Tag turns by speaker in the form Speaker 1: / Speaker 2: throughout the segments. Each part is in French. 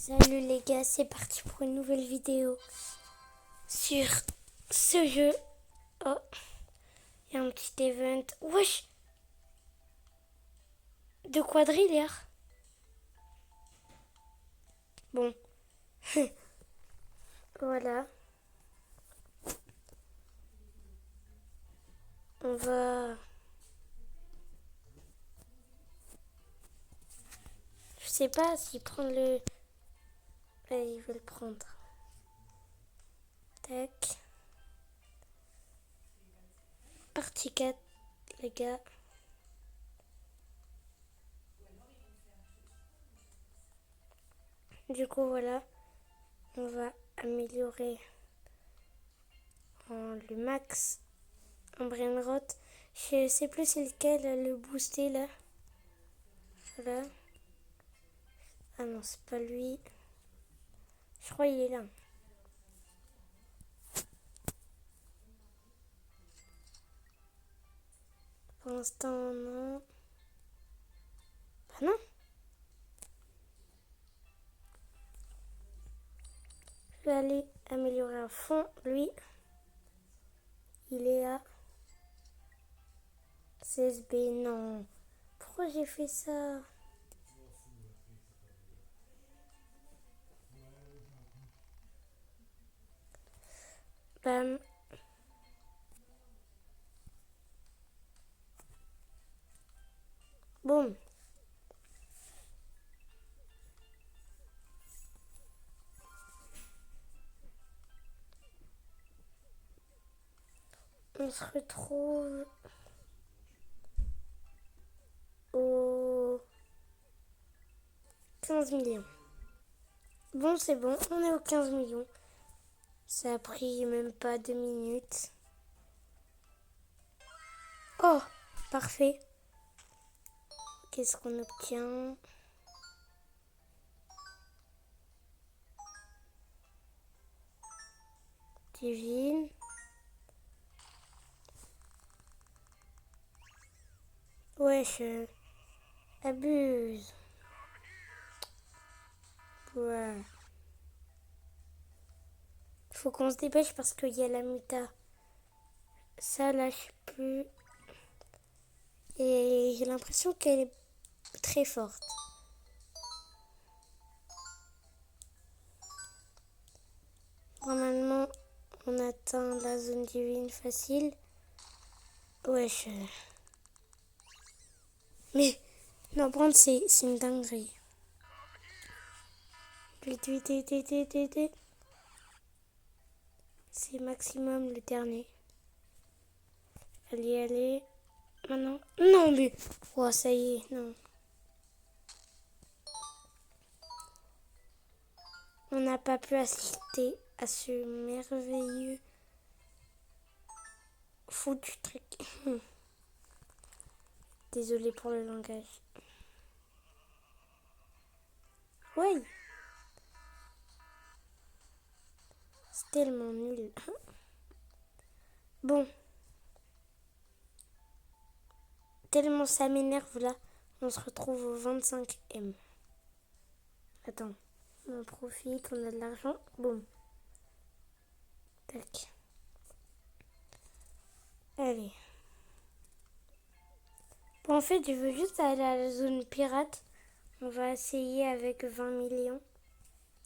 Speaker 1: Salut les gars, c'est parti pour une nouvelle vidéo sur ce jeu. Oh, il y a un petit event. Wesh, de quadrillaire. Bon, voilà. On va... Je sais pas s'il prend le... Allez, il veut le prendre. Tac. Partie 4, les gars. Du coup, voilà. On va améliorer le max en brainrot. Je sais plus c'est lequel, le booster là. Voilà. Ah non, c'est pas lui. Je crois qu'il est là. Pour l'instant, non. Bah non. Je vais aller améliorer à fond. Lui, il est à 16B. Non. Pourquoi j'ai fait ça? Bam. Boum. On se retrouve au 15 millions. Bon, c'est bon. On est aux 15 millions. Ça a pris même pas 2 minutes. Oh, parfait. Qu'est-ce qu'on obtient? Divine. Ouais, je abuse. Ouais. Faut qu'on se dépêche parce qu'il y a la muta. Ça lâche plus. Et j'ai l'impression qu'elle est très forte. Normalement, on atteint la zone divine facile. Wesh. Mais, non, prendre, c'est une dinguerie. Vite, vite, vite, vite, vite, vite. C'est maximum le dernier. Allez, allez. Maintenant. Non, mais... Oh, ça y est, non. On n'a pas pu assister à ce merveilleux foutu truc. Désolée pour le langage. Ouais. C'est tellement nul. Bon. Tellement ça m'énerve là. On se retrouve au 25M. Attends. On profite, on a de l'argent. Boum. Tac. Allez. Bon, en fait, je veux juste aller à la zone pirate. On va essayer avec 20 millions.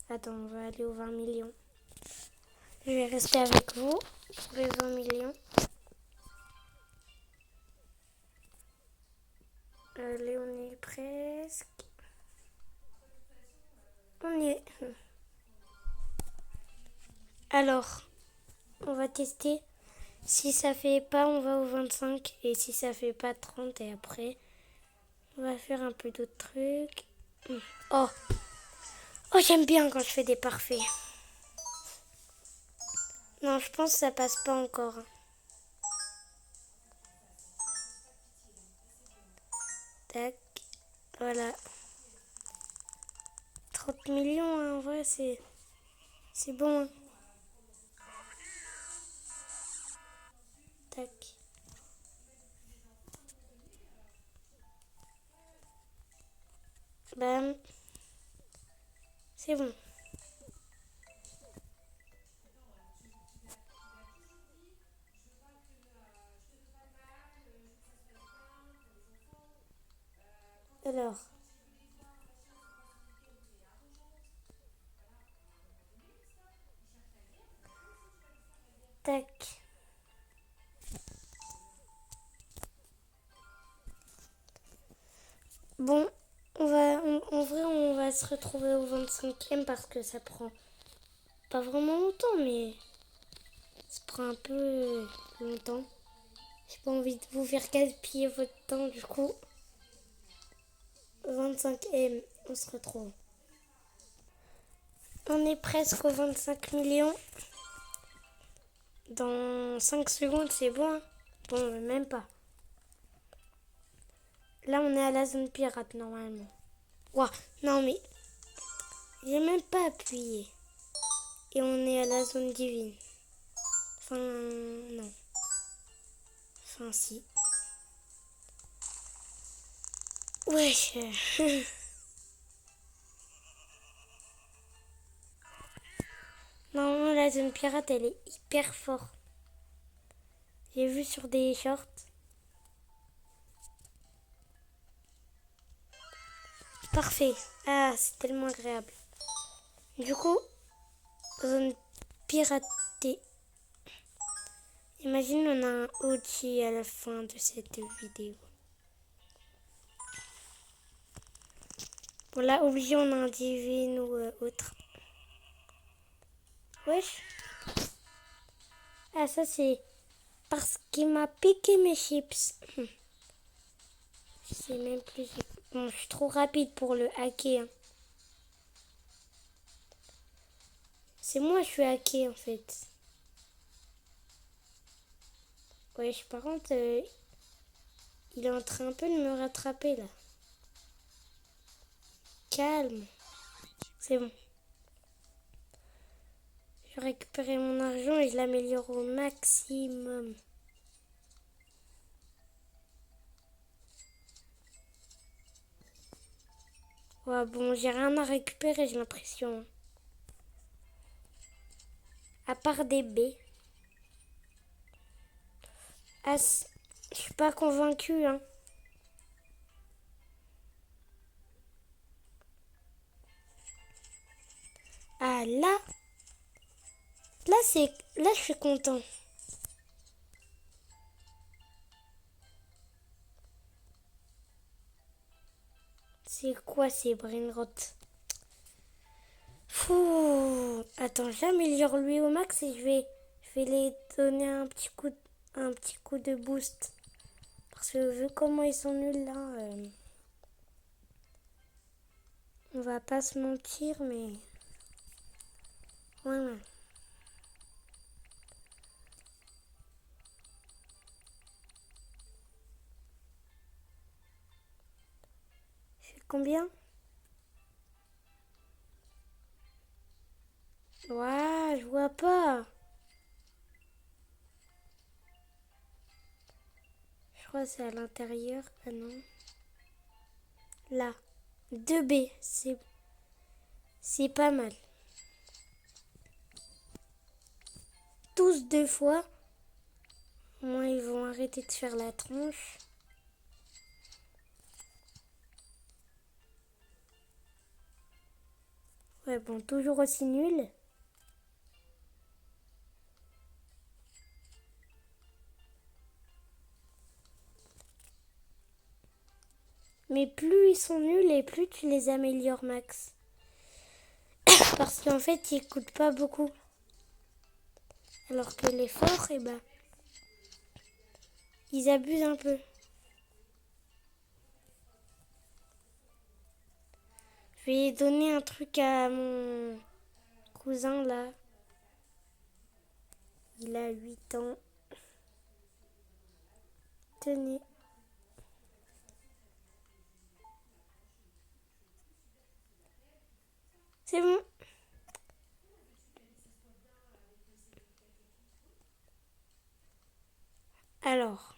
Speaker 1: Attends, on va aller aux 20 millions. Je vais rester avec vous pour les 20 millions. Allez, on y est presque. On y est. Alors, on va tester. Si ça fait pas, on va au 25. Et si ça fait pas, 30. Et après, on va faire un peu d'autres trucs. Oh, oh, j'aime bien quand je fais des parfaits. Non, je pense que ça passe pas encore. Tac, voilà. 30 millions, hein, en vrai, c'est bon. Hein. Tac. Bam. C'est bon. Alors, tac. Bon, en vrai, on va se retrouver au 25e parce que ça prend pas vraiment longtemps, mais ça prend un peu longtemps. J'ai pas envie de vous faire gaspiller votre temps, du coup, 25e, on se retrouve. On est presque aux 25 millions. Dans 5 secondes, c'est bon. Bon, même pas. Là, on est à la zone pirate, normalement. Ouah, non, mais j'ai même pas appuyé. Et on est à la zone divine. Enfin, non. Enfin, si. Wesh. Normalement, la zone pirate, elle est hyper forte. J'ai vu sur des shorts. Parfait. Ah, c'est tellement agréable. Du coup, zone piratée. Imagine, on a un OG à la fin de cette vidéo. Bon, là, obligé, on a un divine ou autre. Wesh. Ah, ça, c'est parce qu'il m'a piqué mes chips. Je sais même plus. Bon, je suis trop rapide pour le hacker. Hein. C'est moi, je suis hacké en fait. Wesh, par contre, il est en train un peu de me rattraper là. Calme. C'est bon. Je vais récupérer mon argent et je l'améliore au maximum. Ouais, bon, j'ai rien à récupérer, j'ai l'impression. À part des baies. Ah, je suis pas convaincue, hein. Ah, là, je suis content. C'est quoi ces brainrot? Fou. Attends, j'améliore lui au max et je vais les donner un petit coup de boost. Parce que vu comment ils sont nuls là, on va pas se mentir, mais voilà. Je fais combien? Ouais, je vois pas. Je crois que c'est à l'intérieur. Ah non. Là. 2B, c'est pas mal. Tous 2 fois. Au moins, ils vont arrêter de faire la tronche. Ouais, bon, toujours aussi nul. Mais plus ils sont nuls et plus tu les améliores max. Parce qu'en fait, ils coûtent pas beaucoup. Alors que les forts, eh ben, ils abusent un peu. Je vais donner un truc à mon cousin là. Il a 8 ans. Tenez. C'est bon. Alors.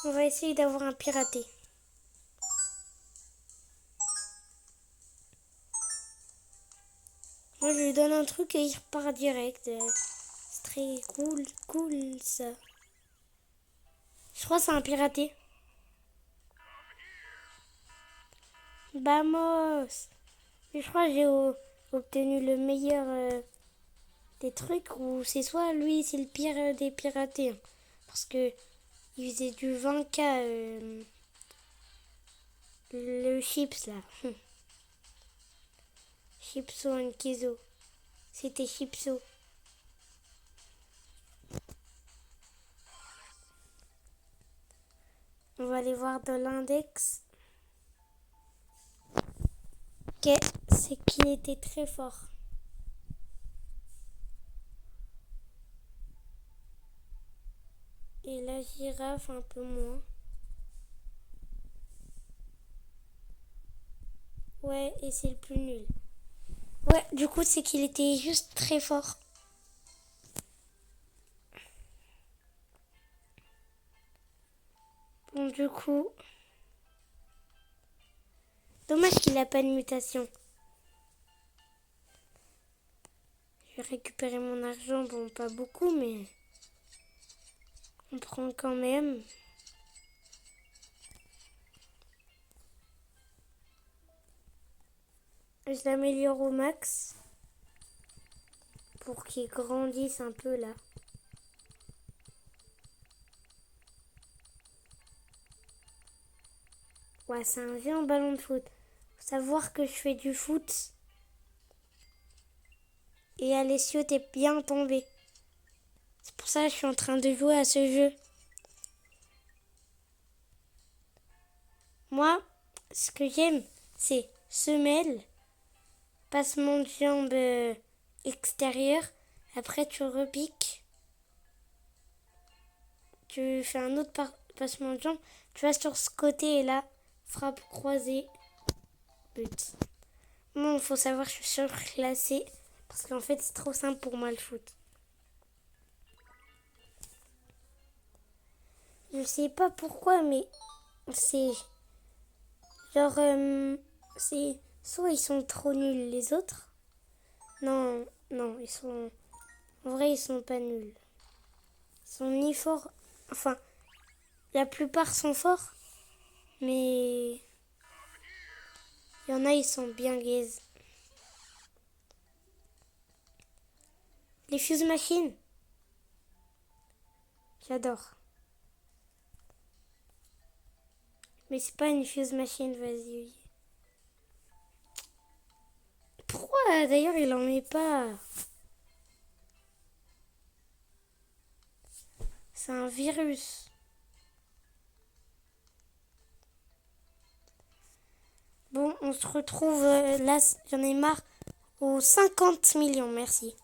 Speaker 1: On va essayer d'avoir un piraté. Moi, je lui donne un truc et il repart direct. C'est très cool ça. Je crois que c'est un piraté. Vamos! Et je crois que j'ai obtenu le meilleur des trucs où c'est soit lui, c'est le pire des piratés. Hein. Parce que il faisait du 20K le chips là. Chipso and Kizo. C'était Chipso. On va aller voir dans l'index. Ok, c'est qu'il était très fort. Et la girafe un peu moins. Ouais, et c'est le plus nul. Ouais, du coup, c'est qu'il était juste très fort. Bon, du coup... Dommage qu'il n'a pas de mutation. Je vais récupérer mon argent. Bon, pas beaucoup, mais... On prend quand même. Je l'améliore au max. Pour qu'il grandisse un peu, là. Ouais, c'est un vieux ballon de foot. Faut savoir que je fais du foot. Et Alessio, t'es bien tombé. C'est pour ça que je suis en train de jouer à ce jeu. Moi, ce que j'aime, c'est semelle, passement de jambe extérieur. Après, tu repiques. Tu fais un autre passement de jambe. Tu vas sur ce côté et là, frappe croisée, but. Bon, il faut savoir que je suis surclassée. Parce qu'en fait, c'est trop simple pour moi le foot. Je sais pas pourquoi, mais c'est genre, c'est soit ils sont trop nuls les autres. Non, non, ils sont, en vrai, ils sont pas nuls. Ils sont ni forts, enfin, la plupart sont forts, mais il y en a, ils sont bien gaze. Les fuse machines, j'adore. Mais c'est pas une fuse machine, vas-y. Pourquoi d'ailleurs il en met pas? C'est un virus. Bon, on se retrouve là, j'en ai marre, aux 50 millions, merci.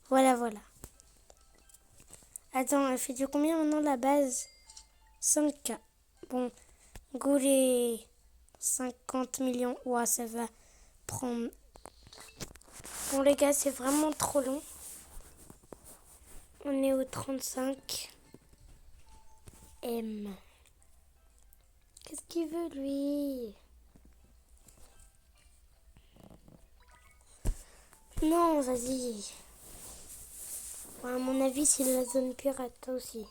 Speaker 1: Voilà, voilà. Attends, elle fait du combien maintenant la base? 5K. Bon, go les 50 millions. Ouah, ça va prendre. Bon, les gars, c'est vraiment trop long. On est au 35 M. Qu'est-ce qu'il veut, lui? Non, vas-y. Bon, à mon avis, c'est la zone pirate, toi aussi.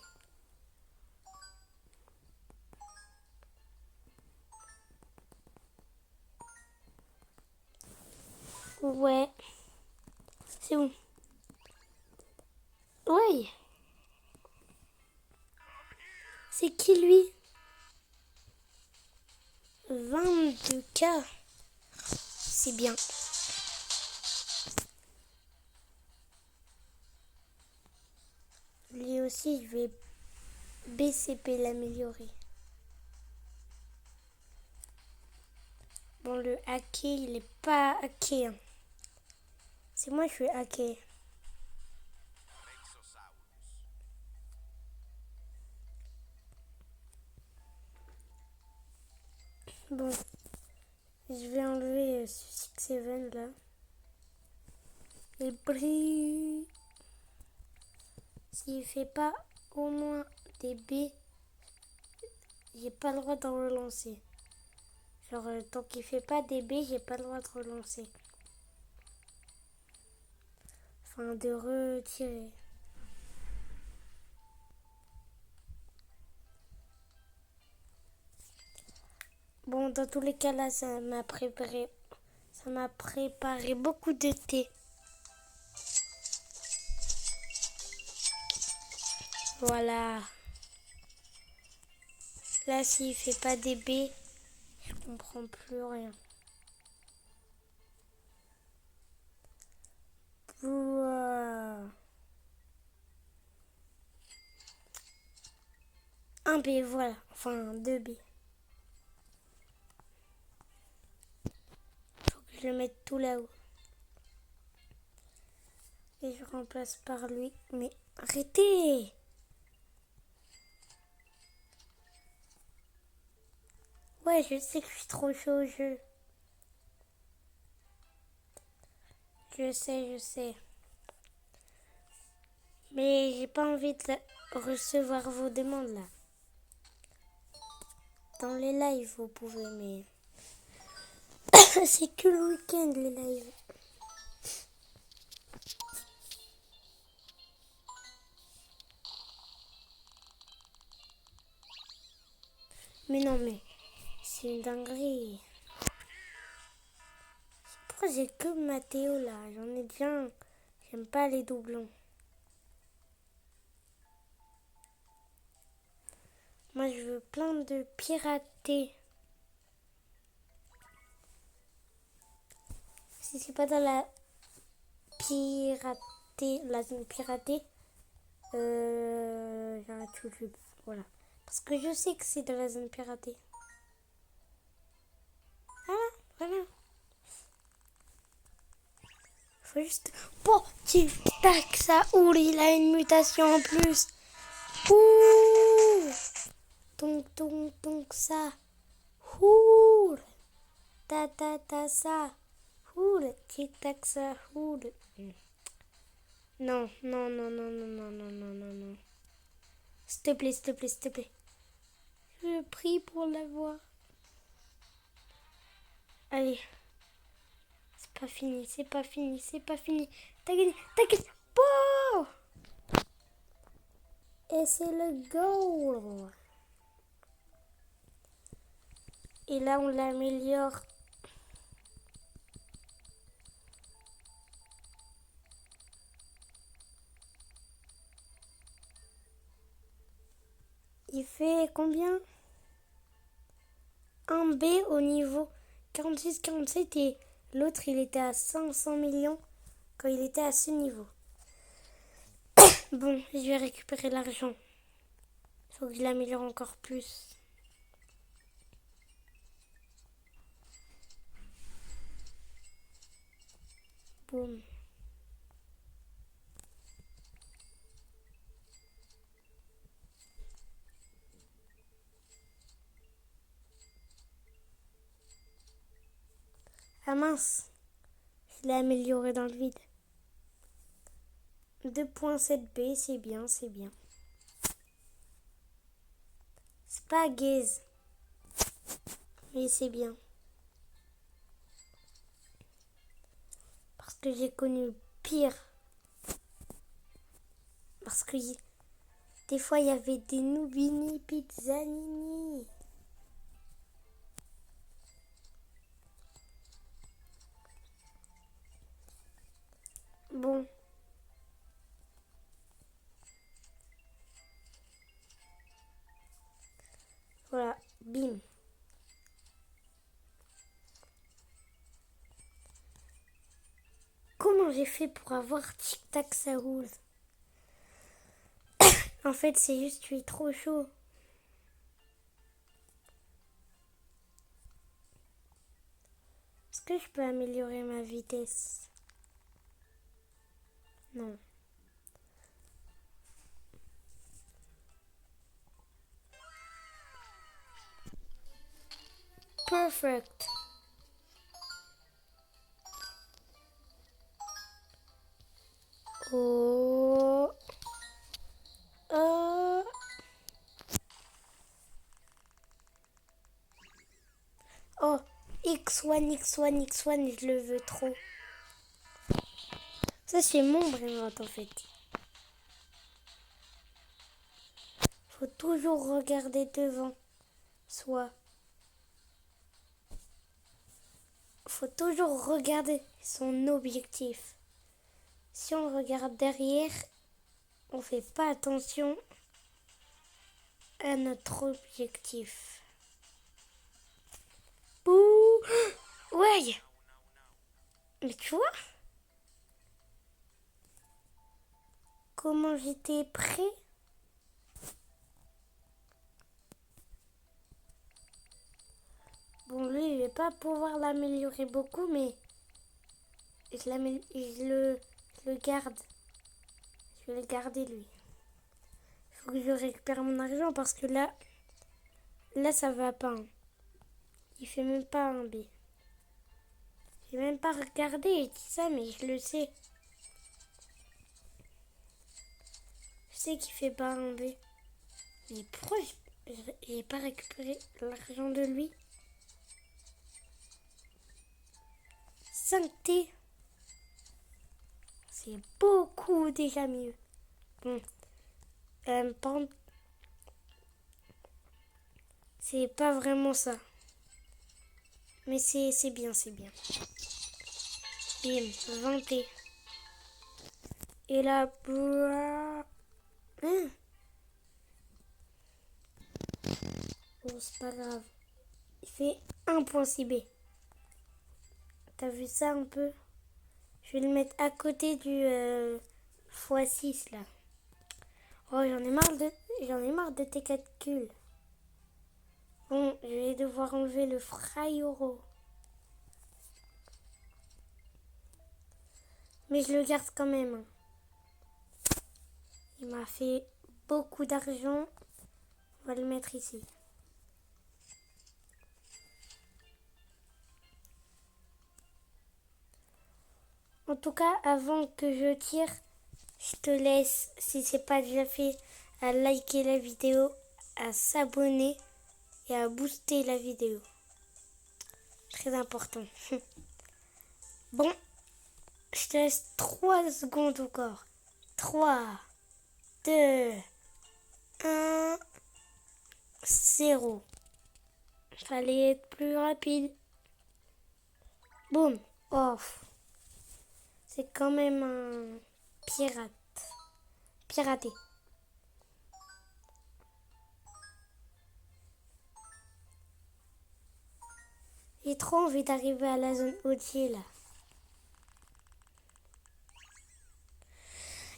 Speaker 1: Ouais. C'est où? Ouais. C'est qui, lui? 22K. C'est bien. Lui aussi, je vais BCP l'améliorer. Bon, le hacké, il est pas hacké. Hein. C'est moi, je suis hacké. Bon, je vais enlever ce 6-7 là. Et brille. S'il fait pas au moins des B, j'ai pas le droit d'en relancer. Genre, tant qu'il fait pas des baies, j'ai pas le droit de relancer. Enfin, de retirer. Bon, dans tous les cas, là, ça m'a préparé beaucoup de thé. Voilà. Là, s'il fait pas des baies, je comprends plus rien. Wow. Un B, voilà. Enfin, deux B. Faut que je le mette tout là-haut. Et je remplace par lui. Mais arrêtez! Ouais, je sais que je suis trop chaud au jeu. Je sais. Mais j'ai pas envie de recevoir vos demandes là. Dans les lives, vous pouvez, mais c'est que le week-end les lives. Mais non, mais c'est une dinguerie. Pourquoi j'ai que Mathéo là? J'en ai déjà un. J'aime pas les doublons. Moi, je veux plein de pirater. Si c'est pas dans la zone piratée, j'arrête YouTube. Voilà. Parce que je sais que c'est dans la zone piratée. Voilà. Faut juste... Bon, tic-tac, ça oule, il a une mutation en plus. Ouh. Donc, ça. Ouh. Ta, ça. Ouh. Tic-tac, ça. Ouh. Non. S'il te plaît. Je prie pour l'avoir. Allez. C'est pas fini. T'as gagné. Bon. Et c'est le goal. Et là, on l'améliore. Il fait combien? Un B au niveau 46-47 et l'autre, il était à 500 millions quand il était à ce niveau. Bon, je vais récupérer l'argent. Faut que je l'améliore encore plus. Boum. Ah mince, je l'ai amélioré dans le vide. 2.7B, c'est bien. C'est pas gaze, mais c'est bien. Parce que j'ai connu pire. Parce que des fois, il y avait des Noobini Pizzanini. Bon. Voilà, bim. Comment j'ai fait pour avoir Tic Tac ça roule? En fait, c'est juste que je suis trop chaud. Est-ce que je peux améliorer ma vitesse? Non. Perfect. Oh. X1, X1, X1, je le veux trop. Ça, c'est mon brainrot en fait. Faut toujours regarder devant soi. Faut toujours regarder son objectif. Si on regarde derrière, on fait pas attention à notre objectif. Bouh! Ouais! Mais tu vois? Comment j'étais prêt? Bon, lui, il va pas pouvoir l'améliorer beaucoup, mais je le garde. Je vais le garder, lui. Il faut que je récupère mon argent parce que là, ça va pas. Hein. Il fait même pas un B. J'ai même pas regardé, il dit ça, mais je le sais. Je sais qu'il fait pas un B. Mais pourquoi j'ai pas récupéré l'argent de lui? 5T. C'est beaucoup déjà mieux. Bon. C'est pas vraiment ça. Mais c'est bien, c'est bien. Bim, 20T. Et là, bon, c'est pas grave. Il fait 1.6B. T'as vu ça un peu? Je vais le mettre à côté du x6 là. Oh, j'en ai marre de tes calculs. Bon, je vais devoir enlever le Frayoro. Mais je le garde quand même. Hein. Il m'a fait beaucoup d'argent. On va le mettre ici. En tout cas, avant que je tire, je te laisse, si c'est pas déjà fait, à liker la vidéo, à s'abonner et à booster la vidéo. Très important. Bon, je te laisse 3 secondes encore. 3, 2, 1, 0. Fallait être plus rapide. Boum. Off. C'est quand même un pirate. Piraté. J'ai trop envie d'arriver à la zone Odier là.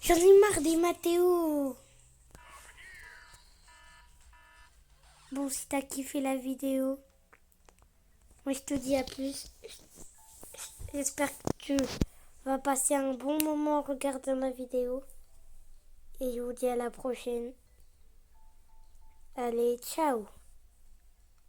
Speaker 1: J'en ai marre des Mathéo. Bon, si t'as kiffé la vidéo, moi je te dis à plus. J'espère que tu vas passer un bon moment en regardant la vidéo. Et je vous dis à la prochaine. Allez, ciao!